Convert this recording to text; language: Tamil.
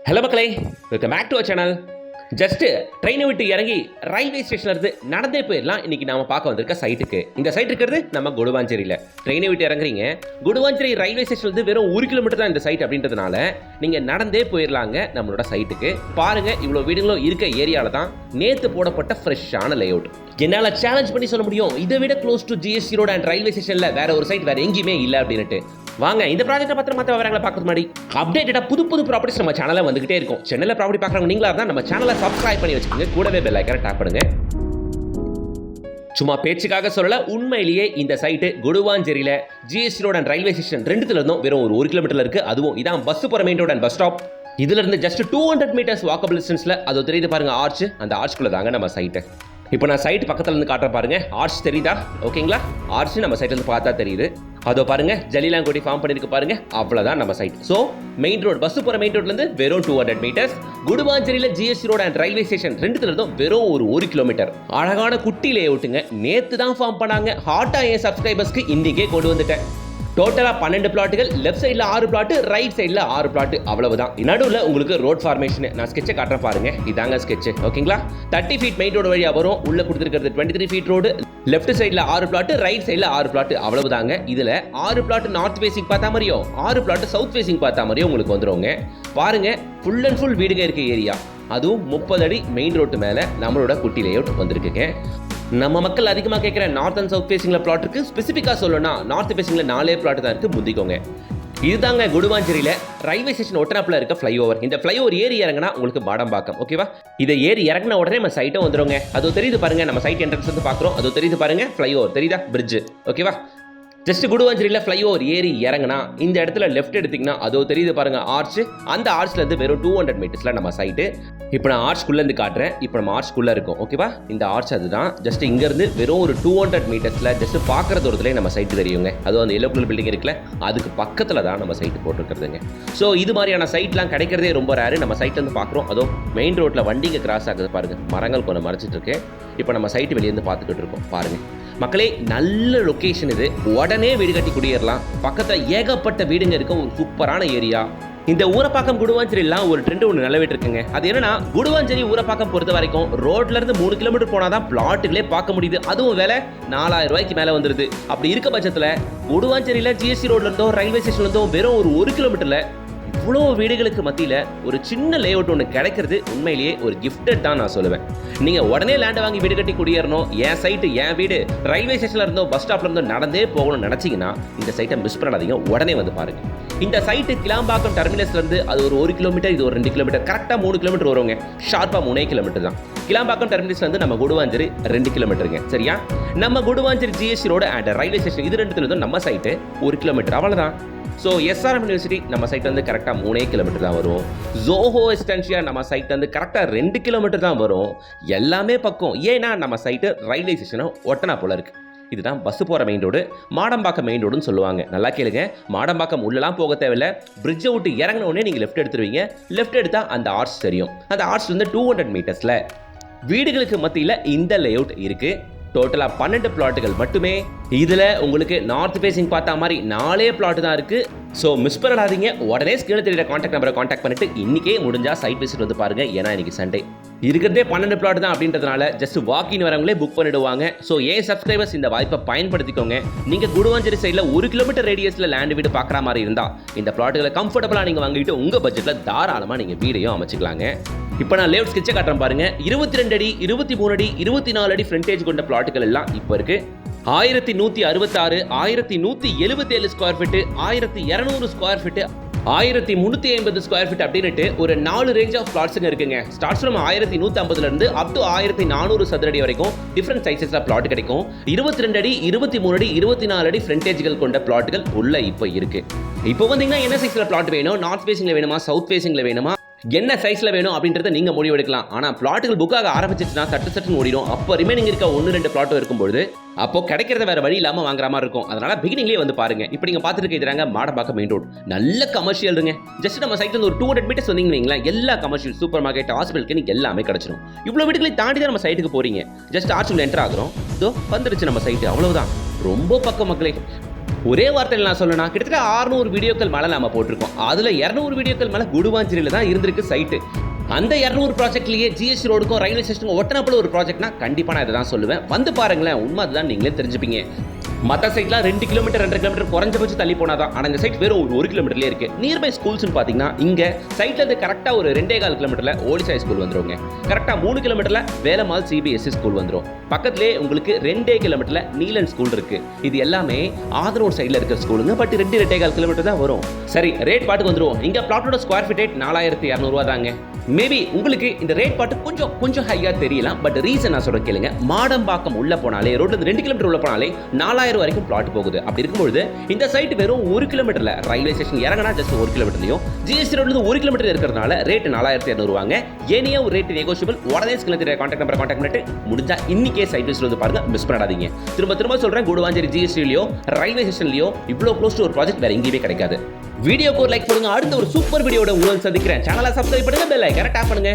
ஹலோ மக்களே, welcome back to our channel. Just ட்ரெயினை விட்டு இறங்கி ரயில்வே ஸ்டேஷன்ல இருந்து நடந்தே போயிடலாம். இன்னைக்கு நாம பார்க்க வந்திருக்க சைட்டுக்கு. இந்த சைட் இருக்கிறது நம்ம கொடுவாஞ்சேரியில். ட்ரெயினை விட்டு இறங்குறீங்க, கொடுவாஞ்சேரி ரயில்வே ஸ்டேஷன்ல இருந்து வெறும் 1 கிலோமீட்டர் தான் இந்த சைட் அப்படின்றதுனால நீங்க நடந்தே போயிடலாங்க நம்மளோட சைட்டுக்கு. பாருங்க, இவ்வளோ வீடுகளும் இருக்க ஏரியால தான் நேத்து போடப்பட்ட ஃப்ரெஷ்ஷான லே அவுட். என்னால் சேலஞ்ச் பண்ணி சொல்ல முடியும், இதை விட close to GST road and railway ஸ்டேஷன்ல வேற ஒரு சைட் வேற எங்கேயுமே இல்லை அப்படின்ட்டு. வாங்க இந்த ப்ராஜெக்ட்டை பற்றி மற்ற விவரங்களை பார்க்கறது மாதிரி அப்டேட்டடாக புது ப்ராப்பர்ட்டிஸ் நம்ம சேனலில் வந்துகிட்டே இருக்கும். சென்னையில் ப்ராப்பர்ட்டி பார்க்குறவங்க நீங்களா இருந்தால் நம்ம சேனலை சப்ஸ்கிரைப் பண்ணி வச்சுக்கோங்க, கூடவே பெல் ஐக்கனை டேப் பண்ணுங்க. சும்மா பேச்சுக்காக சொல்லல, உண்மையிலேயே இந்த சைட்டு கொடுவாஞ்சேரியில் GST road and railway station ரெண்டுத்துல இருந்தும் வெறும் ஒரு 1 கிலோமீட்டர்ல இருக்கு. அதுவும் இதான் பஸ் போகிற main road and bus stop. இதுல இருந்து ஜஸ்ட் 200 மீட்டர்ஸ் வாக்கபிள் டிஸ்டன்ஸ்ல அது தெரியுது பாருங்க, ஆர்ச். அந்த ஆர்ச்குள்ள தாங்க நம்ம சைட்டு. இப்போ நான் சைட் பக்கத்துல இருந்து காட்டுற பாருங்க, ஆர்ச் தெரியுதா? ஓகேங்களா, ஆர்ச் நம்ம சைட்ல இருந்து பார்த்தா தெரியுது. அதோ பாருங்க, ஜலிலாங்குடி ஃபார்ம் பண்ணிருக்கு பாருங்க, அவ்வளவுதான் நம்ம site. So main road, bus போற மெயின் ரோட்ல இருந்து வெறும் 200 மீட்டர்ஸ். கொடுவாஞ்சேரியில GST road and railway station ரெண்டுத்துல இருந்தும் வெறும் ஒரு 1 கிலோமீட்டர். அழகான குட்டி லே அவுட்டுங்க. நேத்து தான் ஃபார்ம் பண்ணாங்க. ஹாட்டா என் சப்ஸ்கிரைபர்ஸ்க்கு இன்னைக்கே கொண்டு வந்துட்டேன். டோட்டலா 12 பிளாட்டுகள், லெஃப்ட் சைடில் 6 பிளாட், ரைட் சைடில் 6 பிளாட், அவ்வளவுதான். நடுவில் உங்களுக்கு ரோட் ஃபார்மேஷன் நான் ஸ்கெட்சை காட்டுறேன் பாருங்க, இதாங்க ஸ்கெட்ச். ஓகேங்களா, 30 ஃபீட் மெயின் ரோடு வழியா வரும். உள்ள கொடுத்துருக்கிறது 23 ஃபீட் ரோடு. லெஃப்ட் சைடில் 6 பிளாட், ரைட் சைடில் 6 பிளாட், அவ்வளவுதாங்க. இதுல 6 பிளாட் நார்த் ஃபேசிங் பார்த்தா மாதிரியும் 6 பிளாட் சவுத் ஃபேசிங் பார்த்தா மாதிரியும் உங்களுக்கு வந்துருவாங்க. பாருங்க, ஃபுல் அண்ட் ஃபுல் வீடுங்க இருக்க ஏரியா. அதுவும் 30 அடி மெயின் ரோட்டு மேல நம்மளோட குட்டி லே அவுட் வந்திருக்குங்க. நம்ம மக்கள் அதிகமாக கேட்குற நார்த் அண்ட் சவுத் ஃபேசிங்கில் பிளாட் இருக்கு. ஸ்பெசிஃபிக்காக சொல்லணும்னா நார்த் ஃபேசிங்கில் 4 பிளாட் தான் இருக்கு, முந்திக்கோங்க. இதுதாங்க கொடுவாஞ்சேரியில் ரயில்வே ஸ்டேஷன் ஒட்டனாப்பில் இருக்க ஃப்ளைஓவர். இந்த ஃப்ளைஓவர் ஏறி இறங்கினா உங்களுக்கு மாடம்பாக்கம். ஓகேவா, இதை ஏறி இறங்கின உடனே நம்ம சைட்டும் வந்துடுங்க. அது தெரியுது பாருங்க, நம்ம சைட் என்ட்ரன்ஸ் வந்து பார்க்குறோம். அது தெரியுது பாருங்க, ஃப்ளைஓவர் தெரியுதா, பிரிட்ஜ். ஓகேவா, ஜஸ்ட் கொடுவாஞ்சேரியில் ஃப்ளைஓவர் ஏறி இறங்கினா இந்த இடத்துல லெஃப்ட் எடுத்தீங்கன்னா அதோ தெரியுது பாருங்க, ஆர்ச். அந்த ஆர்ச்ல இருந்து வெறும் 200 மீட்டர்ஸ்ல நம்ம சைட்டு. இப்போ நான் ஆர்ச்குள்ள இருந்து காட்டுறேன். இப்போ நம்ம ஆர்ச்குள்ள இருக்கோம். ஓகேவா, இந்த ஆர்ச் அதுதான். ஜஸ்ட் இங்க இருந்து வெறும் ஒரு 200 மீட்டர்ஸ்ல ஜஸ்ட் பார்க்குற தூரத்துலேயே நம்ம சைட்டு தெரியுங்க. அதுவும் அந்த எல்லோ கலர் பில்டிங் இருக்குல்ல, அதுக்கு பக்கத்துல தான் நம்ம சைட்டு போட்டுருக்கிறதுங்க. ஸோ இது மாதிரியான சைட்லாம் கிடைக்கிறதே ரொம்ப ரேரு. நம்ம சைட்ல இருந்து பார்க்குறோம். அதுவும் மெயின் ரோட்ல வண்டிங்க கிராஸ் ஆகுது பாருங்க, மரங்கள் கொஞ்சம் மறைச்சிட்டு இருக்கு. இப்போ நம்ம சைட்டு வெளியேருந்து பார்த்துக்கிட்டு இருக்கோம் பாருங்க. மக்களே, நல்ல லொகேஷன் இது. உடனே வீடு கட்டி குடியேறலாம். பக்கத்தில் ஏகப்பட்ட வீடுங்க இருக்க ஒரு சூப்பரான ஏரியா. இந்த ஊரப்பாக்கம் கொடுவாஞ்சேரிலாம் ஒரு ட்ரெண்ட் ஒன்று நிலவிட்டு இருக்குங்க. அது என்னன்னா, கொடுவாஞ்சேரி ஊரப்பாக்கம் பொறுத்த வரைக்கும் ரோட்ல இருந்து 3 கிலோமீட்டர் போனாதான் பிளாட்டுகளே பார்க்க முடியுது. அதுவும் வேலை 4000 ரூபாய்க்கு மேலே வந்துருது. அப்படி இருக்க பட்சத்தில் கொடுவாஞ்சேரியில் ஜிஎஸ்டி ரோட்ல இருந்தோ ரயில்வே ஸ்டேஷன்ல இருந்தோ வெறும் ஒரு 1 கிலோமீட்டர்ல இவ்வளோ வீடுகளுக்கு மத்தியில் ஒரு சின்ன லே அவுட் ஒன்று கிடைக்கிறது உண்மையிலேயே ஒரு கிஃப்டட் தான் நான் சொல்லுவேன். நீங்கள் உடனே லேண்டை வாங்கி வீடு கட்டி குடியேறணும், என் சைட்டு என் வீடு ரயில்வே ஸ்டேஷனில் இருந்தோ பஸ் ஸ்டாப்ல இருந்தோ நடந்தே போகணும்னு நினச்சிங்கன்னா இந்த சைட்டை மிஸ் பண்ணாதீங்க, உடனே வந்து பாருங்க. இந்த சைட்டு கிளாம்பாக்கம் டெர்மினஸ்லேருந்து அது ஒரு 1 கிலோமீட்டர், இது ஒரு 2 கிலோமீட்டர், கரெக்டாக 3 கிலோமீட்டர் வருவாங்க. ஷார்ப்பாக 3 கிலோமீட்டர் தான். கிளாம்பாக்கம் டெர்மினஸ்லேருந்து நம்ம கொடுவாஞ்சேரி 2 கிலோமீட்டருங்க. சரியா, நம்ம Koduvanchery GST road and railway station இது ரெண்டுத்துல நம்ம சைட்டு 1 கிலோமீட்டர், அவ்வளோதான். ஸோ எஸ்ஆர்எம் யூனிவர்சிட்டி நம்ம சைட் வந்து கரெக்டாக 3 கிலோமீட்டர் தான் வரும். ஜோஹோ எஸ்டென்ஷியா நம்ம சைட் வந்து கரெக்டாக 2 கிலோமீட்டர் தான் வரும். எல்லாமே பக்கம். ஏன்னா நம்ம சைட்டு ரயில்வே ஸ்டேஷனை ஒட்டனா போல இருக்கு. இதுதான் பஸ் போகிற மெயின் ரோடு, மாடம்பாக்கம் மெயின் ரோடுன்னு சொல்லுவாங்க. நல்லா கேளுங்க, மாடம்பாக்கம் உள்ளலாம் போக தேவையில்லை. பிரிட்ஜை விட்டு இறங்கின உடனே நீங்கள் லெஃப்ட் எடுத்துருவீங்க. லெஃப்ட் எடுத்தால் அந்த ஆர்ச் தெரியும். அந்த ஆர்ச்லேருந்து 200 மீட்டர்ஸில் வீடுகளுக்கு மத்தியில் இந்த லே அவுட் இருக்கு. டோட்டலாக 12 பிளாட்டுகள் மட்டுமே. இதில் உங்களுக்கு நார்த் ஃபேசிங் பார்த்தா மாதிரி 4 பிளாட் தான் இருக்கு. ஸோ மிஸ் பண்ணாதீங்க. உடனே ஸ்கிரீனில் தெரியுற கான்டாக்ட் நம்பரை கான்டாக்ட் பண்ணிட்டு இன்னைக்கே முடிஞ்சா சைட் விசிட் வந்து பாருங்க. ஏன்னா இன்னைக்கு சண்டே இருக்கிறதே 12 பிளாட் தான் அப்படின்றதுனால ஜஸ்ட் வாக்கின் வரவங்களே புக் பண்ணிடுவாங்க. ஸோ ஏன் சப்ஸ்கிரைபர்ஸ் இந்த வாய்ப்பை பயன்படுத்திக்கோங்க. நீங்கள் கொடுவாஞ்சேரி சைடில் 1 கிலோமீட்டர் ரேடியஸில் லேண்ட் வீடு பார்க்குற மாதிரி இருந்தால் இந்த பிளாட்டுகளை கம்ஃபர்டபுளாக நீங்கள் வாங்கிட்டு உங்கள் பட்ஜெட்டில் தாராளமாக நீங்கள் வீடையும் அமைச்சிக்கலாங்க. இப்போ நான் லேஅவுட் ஸ்கெட்சை காட்டுறேன் பாருங்க. 22 அடி, 23 அடி, 24 அடி ஃப்ரண்டேஜ் கொண்ட பிளாட்டுகள் எல்லாம் இப்போ இருக்கு. 1166, 1177 square feet, 1200 square feet, 1350 square feet அப்படின்ட்டு ஒரு 4 ரேஞ்ச் ஆஃப் பிளாட்ஸுங்க இருக்குங்க. ஸ்டார்ட்ஸ் ஃப்ரம் 1150 இருந்து அப் டு 1400 சதுரடி வரைக்கும் டிஃப்ரெண்ட் சைஸஸ்ல பிளாட் கிடைக்கும். 22 அடி, 23 அடி, 24 அடி ஃப்ரண்டேஜ்கள் கொண்ட பிளாட்டுகள் உள்ள இப்போ இருக்கு. இப்போ வந்தீங்கன்னா என்ன சைஸ்ல பிளாட் வேணும், நார்த் ஃபேசிங்ல வேணுமா, சவுத் ஃபேசிங்ல வேணுமா, என்ன சைஸ்ல வேணும் அப்படின்றத நீங்க முடிவு எடுக்கலாம். ஆனா பிளாட்டுகள் புக் ஆக ஆரம்பிச்சிச்சுன்னா சட்டு ஓடிடும். அப்போ ரிமைனிங் இருக்க 1-2 பிளாட்டும் இருக்கும்போது அப்போ கிடைக்கிறத வேற வழி இல்லாம வாங்குற மாதிரி இருக்கும். அதனால பிகினிங்லேயே வந்து பாருங்க. இப்போ நீங்க பார்த்துட்டு இருக்கிறாங்க மாடம்பாக்கம் மெயின் ரோடு, நல்ல கமர்ஷியல் இருங்க. ஜஸ்ட் நம்ம சைட்ல இருந்து ஒரு 200 மீட்டர்ஸ் வந்தீங்கன்னா எல்லா commercial, super market, hospital clinic எல்லாமே கிடைச்சிடும். இவ்வளவு வீடுகளை தாண்டி தான் நம்ம சைட்டுக்கு போறீங்க. ஜஸ்ட் ஆர்ச்சுக்குள்ள என்டர் ஆகுறோம், இதோ வந்துருச்சு நம்ம சைட்டு, அவ்வளவுதான். ரொம்ப பக்கம் மக்களே. ஒரே வார்த்தையில் நான் சொல்லணும், கிட்டத்தட்ட 600 வீடியோக்கள் மேலே நம்ம போட்டிருக்கோம். அதில் 200 வீடியோக்கள் மேலே குடுவாஞ்சேரியில் தான் இருந்திருக்கு சைட்டு. அந்த 200 ப்ராஜெக்ட்லேயே ஜிஎஸ்டி ரோடுக்கும் ரயில்வே ஸ்டேஷனுக்கும் ஒட்டனப்பல ஒரு ப்ராஜெக்ட்னா கண்டிப்பாக நான் இதை தான் சொல்லுவேன். வந்து பாருங்களேன், உண்மை அதுதான், நீங்களே தெரிஞ்சுப்பீங்க. மற்ற சைட்லாம் 2 கிலோமீட்டர் 2 கிலோமீட்டர் குறைஞ்சபட்சம் தள்ளி போனாதான். ஆனால் இந்த சைட் வெறும் 1 கிலோமீட்டர்லேயே இருக்கு. நியர்பை ஸ்கூல்ஸ்னு பார்த்தீங்கன்னா இங்கே சைட்ல இருந்து கரெக்டாக ஒரு 2.25 கிலோமீட்டரில் ஓடிசாய் ஸ்கூல் வந்துருங்க. கரெக்டாக 3 கிலோமீட்டரில் வேலம்மாள் சிபிஎஸ்சி ஸ்கூல் வந்துடும். பக்கத்துலேயே உங்களுக்கு 2 கிலோமீட்டரில் நீலன் ஸ்கூல் இருக்கு. இது எல்லாமே ஆதரவு சைடில் இருக்கிற ஸ்கூலுங்க. பட் 2.25 கிலோமீட்டர் தான் வரும். சரி, ரேட் பாட்டுக்கு வந்துடும். இங்கே பிளாட்டோட ஸ்கொயர் ஃபீட் ரேட் 4200 தாங்க. மேபி உங்களுக்கு இந்த ரேட் பாட்டு கொஞ்சம் ஹையா தெரியலாம். பட் ரீசன் நான் சொல்ற கேளுங்க. மாடம்பாக்கம் உள்ள போனாலே, ரோட்ல 2 கிலோமீட்டர் உள்ள போனாலே 4000 வரைக்கும் பிளாட் போகுது. அப்படி இருக்கும்போது இந்த சைட் வெறும் 1 கிலோமீட்டர்ல ரயில்வே ஸ்டேஷன் இறங்கினா ஜஸ்ட் 1 கிலோமீட்டர்லையும் ஜிஎஸ்டி ரோட்ல 1 கிலோமீட்டர் இருக்கிறதுனால ரேட் 4200 வாங்க. ஏனியா ஒரு ரேட் நெகோஷியபிள். உடனே ஸ்கிரீன்ல தெரிய கான்டாக்ட் நம்பரை கான்டாக்ட் பண்ணிட்டு முடிஞ்சா இன்னைக்கே சைட் விசிட் வந்து பாருங்க, மிஸ் பண்ணாதீங்க. திரும்ப சொல்றேன், குடுவாஞ்சேரி ஜிஎஸ்டிலயோ ரயில்வே ஸ்டேஷன்லயோ இவ்வளோ க்ளோஸ் டு ஒரு ப்ராஜெக்ட் வேற எங்கேயுமே கிடைக்காது. வீடியோக்கு ஒரு லைக் பண்ணுங்க. அடுத்த ஒரு சூப்பர் வீடியோட உங்களை சந்திக்கிறேன். சேனலை சப்ஸ்கிரைப் பண்ணுங்க, பெல் ஐகானை டாப் பண்ணுங்க.